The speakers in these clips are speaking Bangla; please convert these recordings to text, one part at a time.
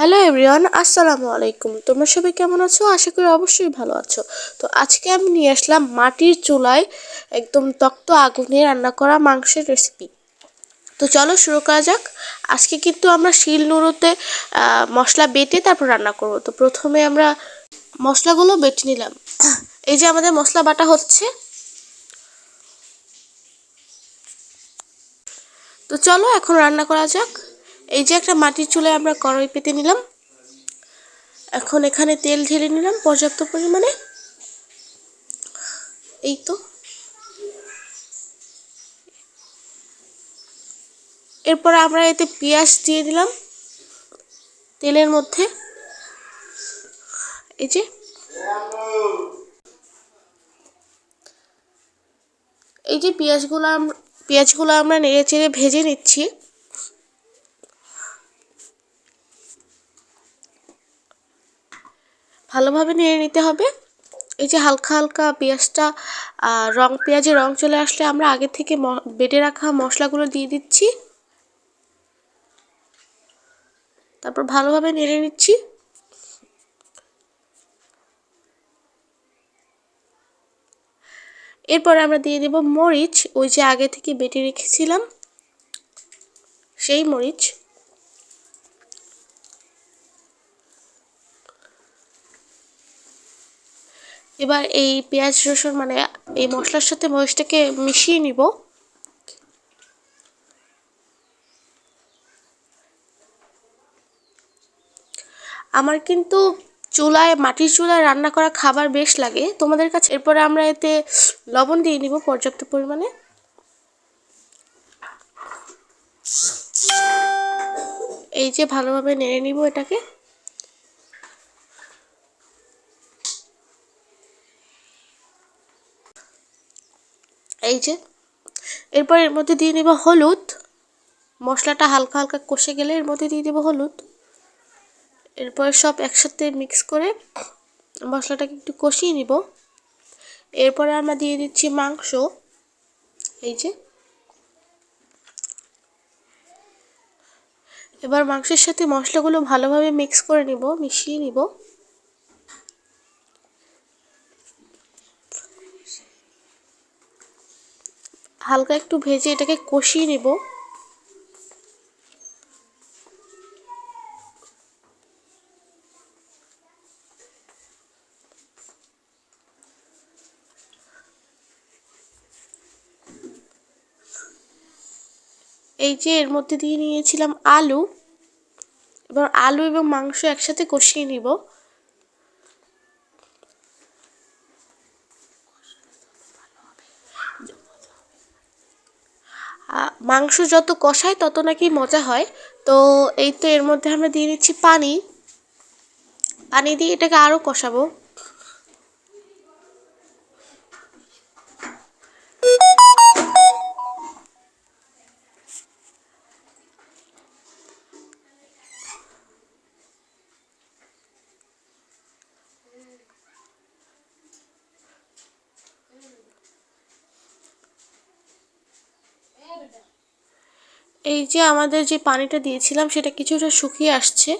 হ্যালো এভরিওয়ান, আসসালামু আলাইকুম। তোমরা সবাই কেমন আছো? আশা করি অবশ্যই ভালো আছো। তো আজকে আমি নিয়ে আসলাম মাটির চুলায় একদম তক্ত আগুনে রান্না করা মাংসের রেসিপি। তো চলো শুরু করা যাক। আজকে কিন্তু আমরা শিল নোড়োতে মশলা বেটে তারপর রান্না করব। তো প্রথমে আমরা মশলাগুলো বেটে নিলাম। এই যে আমাদের মশলা বাটা হচ্ছে। তো চলো এখন রান্না করা যাক। এই যে একটা মাটির চুলায় আমরা কড়াই পেতে নিলাম। এখন এখানে তেল ঢেলে নিলাম পর্যাপ্ত পরিমাণে। এই তো এরপর আমরা এতে পেঁয়াজ দিয়ে দিলাম তেলের মধ্যে। এই যে পেঁয়াজগুলো আমরা নেড়ে চেড়ে ভেজে নিচ্ছি। ভালোভাবে নেড়ে নিতে হবে। এই যে হালকা হালকা পেঁয়াজটা পেঁয়াজের রং চলে আসলে আমরা আগে থেকে বেটে রাখা মশলাগুলো দিয়ে দিচ্ছি। তারপর ভালোভাবে নেড়ে নিচ্ছি। এরপর আমরা দিয়ে দেব মরিচ, ওই যে আগে থেকে বেটে রেখেছিলাম সেই মরিচ। এবার এই পেঁয়াজ রসুন এই মশলার সাথে মরিচটাকে মিশিয়ে নিব। আমার কিন্তু মাটির চুলায় রান্না করা খাবার বেশ লাগে তোমাদের কাছে। এরপরে আমরা এতে লবণ দিয়ে নিব পর্যাপ্ত পরিমাণে। এই যে ভালোভাবে নেড়ে নিব এটাকে। এই যে এরপর এর মধ্যে দিয়ে নিব হলুদ। মশলাটা হালকা হালকা কষে গেলে এর মধ্যে দিয়ে দেব হলুদ। এরপর সব একসাথে মিক্স করে মশলাটাকে একটু কষিয়ে নিব। এরপরে আমরা দিয়ে দিচ্ছি মাংস। এই যে এবার মাংসের সাথে মশলাগুলো ভালোভাবে মিক্স করে নিব, মিশিয়ে নিব। হালকা একটু ভেজে এটাকে কষিয়ে নিব। এই যে এর মধ্যে দিয়ে নিয়েছিলাম আলু। এবার আলু এবং মাংস একসাথে কষিয়ে নিব। মাংস যত কষায় তত নাকি মজা হয়। তো এই তো এর মধ্যে আমরা দিয়ে দিচ্ছি পানি। পানি দিয়ে এটাকে আরও কষাবো। এই যে আমাদের যে পানিটা দিয়েছিলাম সেটা কিছুটা শুকিয়ে আসছে।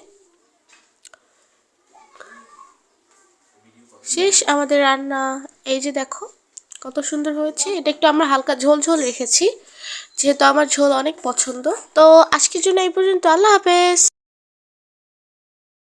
শেষ আমাদের রান্না। এই যে দেখো কত সুন্দর হয়েছে। এটা একটু আমরা হালকা ঝোল ঝোল রেখেছি যেহেতু আমার ঝোল অনেক পছন্দ। তো আজকের জন্য এই পর্যন্ত। আল্লাহ হাফেজ।